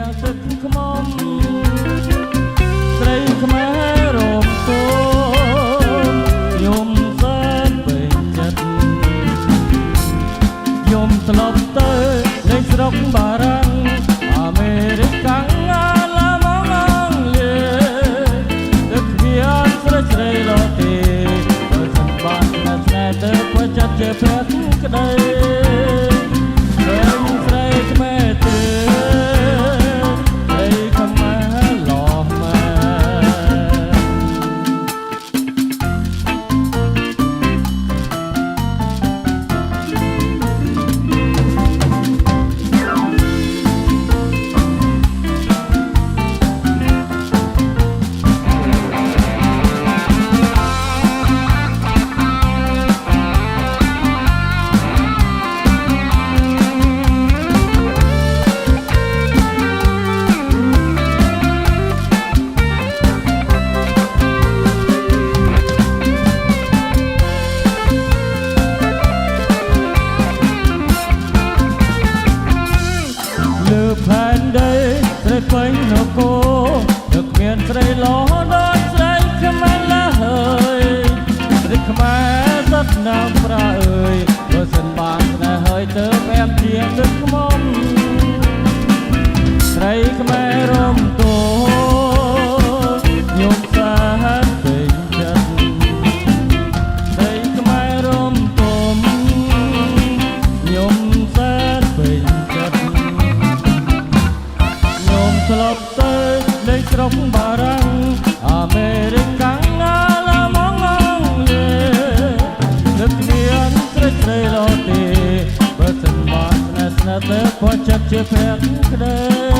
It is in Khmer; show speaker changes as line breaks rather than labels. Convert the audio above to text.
ទឹកខ្មុំស្រីខ្មែររំទមខ្ញុំសែនពេញចិត្តខ្ញុំស្លប់ទៅលេងស្រុកបារាំងអាមេរិកកាំងអាឡាម៉ង់អង់គ្លេសទឹកគ្មានស្រីស្រីរត់ទេបើសិនបានស្នេហ៍ទៅបើចិត្តជាភក្តិក្តីផែនដីស្រីពេញនគរទឹកមានស្រីល្អដូចស្រីខ្មែរឡើយស្រីខ្មែរសត្វណាំប្រាអើយបើសិនបានស្នេហ៍ហើយទៅแอมជាងទឹកខ្មុំស្រីខ្មែររំទោខ្ញុំសាហាត់ពេញចិត្តស្រីខ្មែររំទោខ្ញុំសាហាត់ពេញចិត្តស្លប់ទៅលេងស្រុកបារាំងអាមេរិកកាំងអាឡាម៉ង់អង់គ្លេសទឹកមានស្រីស្រីរត់ទេបើសិនបានស្នេហ៍ទៅព្រោះចិត្តជាភក្តិក្តី